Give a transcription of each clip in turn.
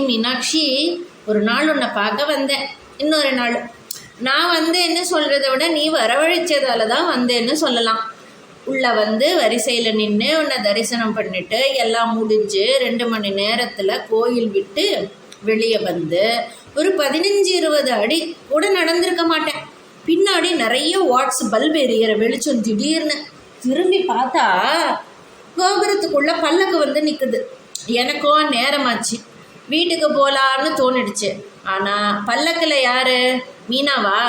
மீனாட்சி, ஒரு நாள் உன்னை பார்க்க வந்தேன். இன்னொரு நாள் நான் வந்தேன்னு சொல்கிறத விட நீ வரவழைச்சதால தான் வந்தேன்னு சொல்லலாம். உள்ளே வந்து வரிசையில் நின்று உன்னை தரிசனம் பண்ணிட்டு எல்லாம் முடிஞ்சு 2 மணி நேரத்தில் கோயில் விட்டு வெளியே வந்து ஒரு 15-20 அடி கூட நடந்திருக்க மாட்டேன். பின்னாடி நிறைய வாட்ஸ் பல்ப் எரியிற வெளிச்சம். திடீர்னு திரும்பி பார்த்தா கோபுரத்துக்குள்ளே பல்லக்கு வந்து நிற்குது. எனக்கும் நேரமாச்சு, வீட்டுக்கு போகலான்னு தோணிடுச்சு. ஆனால் பல்லக்கில் யார்? மீனாவா?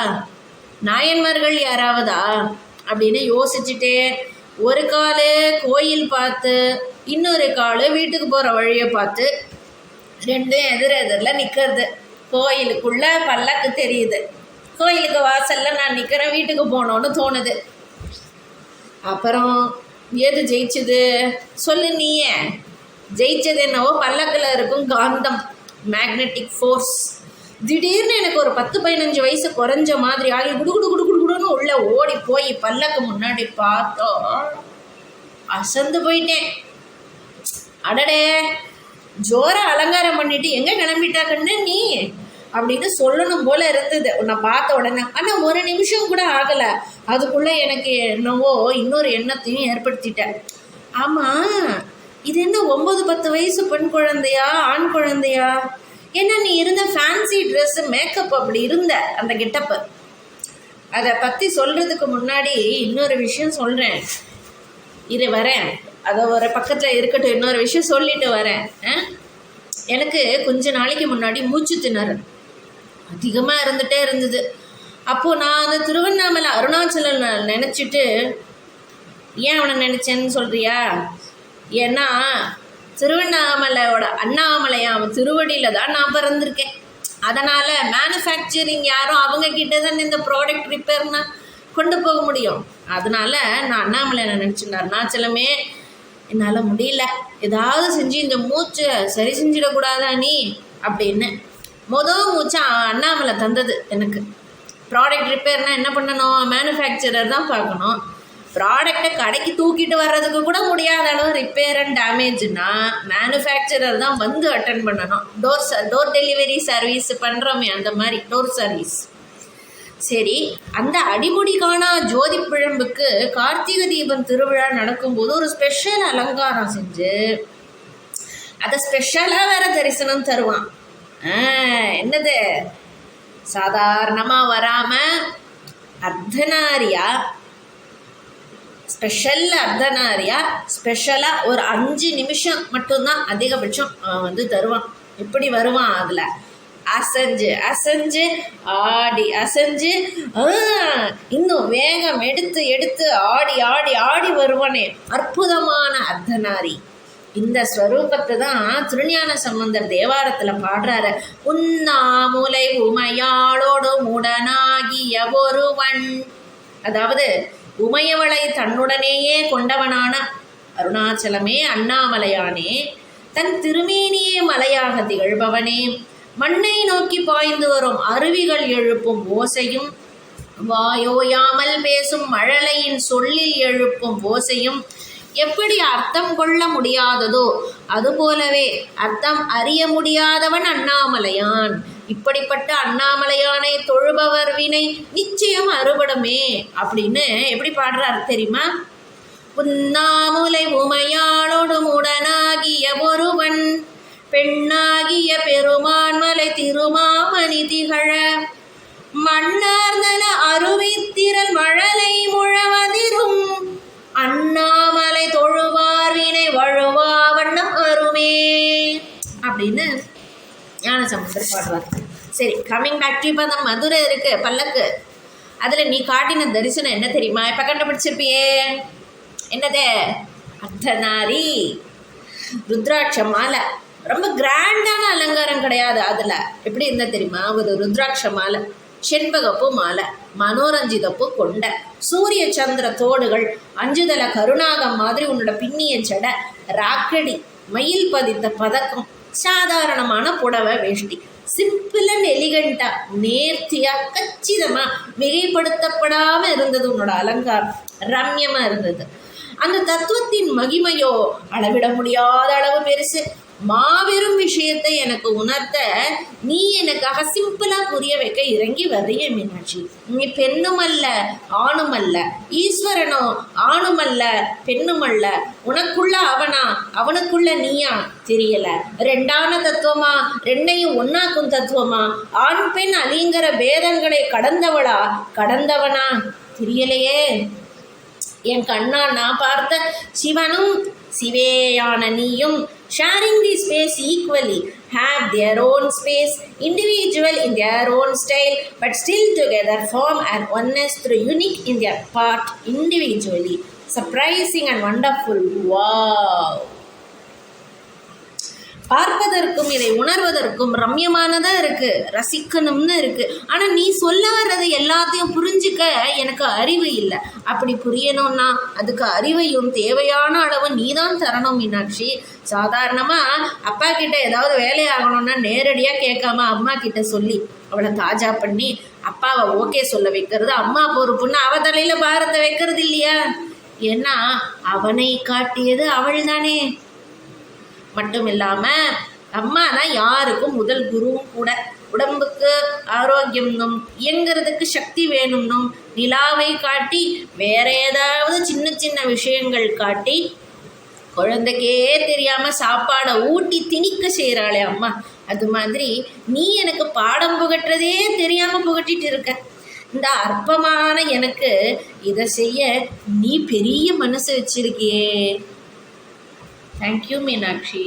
நாயன்மார்கள் யாராவதா அப்படின்னு யோசிச்சுட்டே ஒரு கால் கோயில் பார்த்து இன்னொரு கால் வீட்டுக்கு போகிற வழியை பார்த்து ரெண்டும் எதிரில் நிற்கிறது. கோயிலுக்குள்ளே பல்லக்கு தெரியுது, கோயிலுக்கு வாசலில் நான் நிற்கிறேன். வீட்டுக்கு போகணுன்னு தோணுது. அப்புறம் எது ஜெயிச்சுது சொல்லு நீயே? ஜெயிச்சது என்னவோ பல்லக்கில் இருக்கும் காந்தம், மேக்னெட்டிக் ஃபோர்ஸ். திடீர்னு எனக்கு ஒரு 10-15 வயசு குறைஞ்ச மாதிரி ஆகி குடுன்னு உள்ளே ஓடி போய் பல்லக்கு முன்னாடி பார்த்தோம். அசந்து போயிட்டேன். அடடே, ஜோர அலங்காரம் பண்ணிட்டு எங்கே கிளம்பிட்டாக்கன்னு நீ அப்படின்னு சொல்லணும் போல இருந்தது உன்னை பார்த்த உடனே. ஆனால் ஒரு நிமிஷம் கூட ஆகலை, அதுக்குள்ளே எனக்கு என்னவோ இன்னொரு எண்ணத்தையும் ஏற்படுத்திட்டேன். ஆமாம், இது என்ன 9-10 வயசு பெண் குழந்தையா ஆண் குழந்தையா? ஏன்னா நீ இருந்த ஃபேன்சி ட்ரெஸ்ஸு, மேக்கப், அப்படி இருந்த அந்த கெட்டப்பு. அதை பற்றி சொல்கிறதுக்கு முன்னாடி இன்னொரு விஷயம் சொல்கிறேன், இரு வரேன். அதை ஒரு பக்கத்தில் இருக்கட்டும், இன்னொரு விஷயம் சொல்லிட்டு வரேன். எனக்கு கொஞ்ச நாளைக்கு முன்னாடி மூச்சு திணறல் அதிகமாக இருந்துகிட்டே இருந்தது. அப்போது நான் அந்த திருவண்ணாமலை அருணாச்சலம் நினச்சிட்டு, ஏன் அவனை நினச்சேன்னு சொல்கிறியா? ஏன்னா திருவண்ணாமலையோட அண்ணாமலையாம் திருவடியில் தான் நான் பிறந்திருக்கேன். அதனால் மேனுஃபேக்சரிங் யாரும் அவங்கக்கிட்ட தான் இந்த ப்ராடக்ட் ரிப்பேர்னா கொண்டு போக முடியும். அதனால் நான் அண்ணாமலை நினச்சிருந்தேன். அருணாச்சலமே, என்னால் முடியல, ஏதாவது செஞ்சு இந்த மூச்சை சரி செஞ்சிடக்கூடாதா நீ அப்படின்னு. மூச்சை அண்ணாமலை தந்தது எனக்கு. ப்ராடக்ட் ரிப்பேர்னால் என்ன பண்ணணும்? மேனுஃபேக்சரர் தான் பார்க்கணும். ப்ராடக்டை கடைக்கு தூக்கிட்டு வர்றதுக்கு கூட முடியாத அளவு ரிப்பேர் அண்ட் டேமேஜ்னா மேனுஃபேக்சரர் தான் வந்து அட்டன் பண்ணணும். டோர் டெலிவரி சர்வீஸ் பண்ணுறோமே, அந்த மாதிரி டோர் சர்வீஸ். சரி, அந்த அடிமுடி காணா ஜோதி பிழம்புக்கு கார்த்திகை தீபம் திருவிழா நடக்கும்போது ஒரு ஸ்பெஷல் அலங்காரம் செஞ்சு அதை ஸ்பெஷலாக வேற தரிசனம் தருவான். என்னது, சாதாரணமாக வராமல் அர்த்தநாரியா, ஸ்பெஷல் அர்த்தநாரியா, ஸ்பெஷலாக ஒரு 5 நிமிஷம் மட்டும்தான் அதிகபட்சம் வந்து தருவான். எப்படி வருவான்? அதில் அசைஞ்சு அசைஞ்சு ஆடி அசைஞ்சு இன்னும் வேகம் எடுத்து எடுத்து ஆடி ஆடி ஆடி வருவானே, அற்புதமான அர்த்தநாரி. இந்த ஸ்வரூபத்தை தான் திருஞான சம்பந்தர் தேவாரத்தில் பாடுறாரு. உண்ணாமுலை உமையாளோடு உடனாகிய ஒருவன், அதாவது உமையவளை தன்னுடனேயே கொண்டவனான அருணாச்சலமே, அண்ணாமலையானே, தன் திருமேனியே மலையாக திகழ்பவனே, மண்ணை நோக்கி பாய்ந்து வரும் அருவிகள் எழுப்பும் ஓசையும், வாயோயாமல் பேசும் மழலையின் சொல்லில் எழுப்பும் ஓசையும் எப்படி அர்த்தம் கொள்ள முடியாததோ அதுபோலவே அர்த்தம் அறிய முடியாதவன் அண்ணாமலையான். இப்படிப்பட்ட அண்ணாமலையானை தொழுபவர் வினை நிச்சயம் அறுபடுமே அப்படின்னு எப்படி பாடுறாரு தெரியுமா? உண்ணாமுலை உமையாளோடு உடனாகிய ஒருவன், பெண்ணாகிய பெருமான்மலை திருமாமணி திகழ, மன்னார்தல அருவித்திரல் மழலை முழவதிரும், அண்ணாமலை தொழுவார் வினை வழுவா வண்ணம் அருமே அப்படின்னு ஞானசம்பந்தர் பாடுவார். சரி, கம்மிங் பேக் டு இப்போ அந்த மதுரை இருக்குது பல்லக்கு. அதில் நீ காட்டின தரிசனம் என்ன தெரியுமா? இப்போ கண்டுபிடிச்சிருப்பியே, என்னது? அர்த்தநாரி, ருத்ராட்ச மாலை. ரொம்ப கிராண்டான அலங்காரம் கிடையாது. அதில் எப்படி இருந்தால் தெரியுமா? ஒரு ருத்ராட்ச மாலை, செண்பகப்பு மாலை, மனோரஞ்சிதப்பு கொண்ட, சூரிய சந்திர தோடுகள், அஞ்சுதல கருணாகம் மாதிரி உன்னோட பின்னிய ஜடை, ராக்கடி, மயில் பதித்த பதக்கம், சாதாரணமான புடவை வேஷ்டி, சிம்பிள் அண்ட் எலிகண்டா, நேர்த்தியா, கச்சிதமா, மிகைப்படுத்தப்படாமல் இருந்தது உன்னோட அலங்காரம். ரம்யமா இருந்தது. அந்த தத்துவத்தின் மகிமையோ அளவிட முடியாத அளவு பெருசு. மாபெரும் விஷயத்தை எனக்கு உணர்த்த நீ எனக்காக சிம்பிளா புரிய வைக்க இறங்கி வர்றிய மீனாட்சி. நீ பெண்ணும் அல்ல ஆணும் அல்ல, ஈஸ்வரனோ ஆணும் அல்ல பெண்ணும் அல்ல, உனக்குள்ள அவனா அவனுக்குள்ள நீயா தெரியல, ரெண்டான தத்துவமா ரெண்டையும் ஒன்னாக்கும் தத்துவமா, ஆண் பெண் அலிங்கிற பேதங்களை கடந்தவனா தெரியலையே. என் கண்ணா நான் பார்த்த சிவனும் சிவேயான நீயும் sharing the space equally, have their own space, individual in their own style, but still together form an oneness through unique in their part individually. Surprising and wonderful. Wow. பார்ப்பதற்கும் இதை உணர்வதற்கும் ரம்யமானதாக இருக்குது, ரசிக்கணும்னு இருக்குது. ஆனால் நீ சொல்ல வர்றது எல்லாத்தையும் புரிஞ்சுக்க எனக்கு அறிவு இல்லை. அப்படி புரியணும்னா அதுக்கு அறிவையும் தேவையான அளவு நீ தான் தரணும் மீனாட்சி. சாதாரணமாக அப்பா கிட்ட ஏதாவது வேலையாகணும்னா நேரடியாக கேட்காம அம்மா கிட்ட சொல்லி அவளை தாஜா பண்ணி அப்பாவை ஓகே சொல்ல வைக்கிறது அம்மா பொறுப்புன்னு அவ தலையில் பாரத்தை வைக்கிறது இல்லையா? ஏன்னா அவனை காட்டியது அவள் தானே. மட்டும் இல்லாமல் அம்மா தான் யாருக்கும் முதல் குருவும் கூட. உடம்புக்கு ஆரோக்கியம்னும் இயங்கிறதுக்கு சக்தி வேணும்னும் நிலாவை காட்டி வேற ஏதாவது சின்ன சின்ன விஷயங்கள் காட்டி குழந்தைக்கே தெரியாமல் சாப்பாடை ஊட்டி திணிக்க செய்கிறாளே அம்மா. அது மாதிரி நீ எனக்கு பாடம் புகட்டுறதே தெரியாமல் புகட்டிட்டு இருக்க. இந்த அற்பமான எனக்கு இதை செய்ய நீ பெரிய மனசு வச்சிருக்கியே. Thank you, Meenakshi.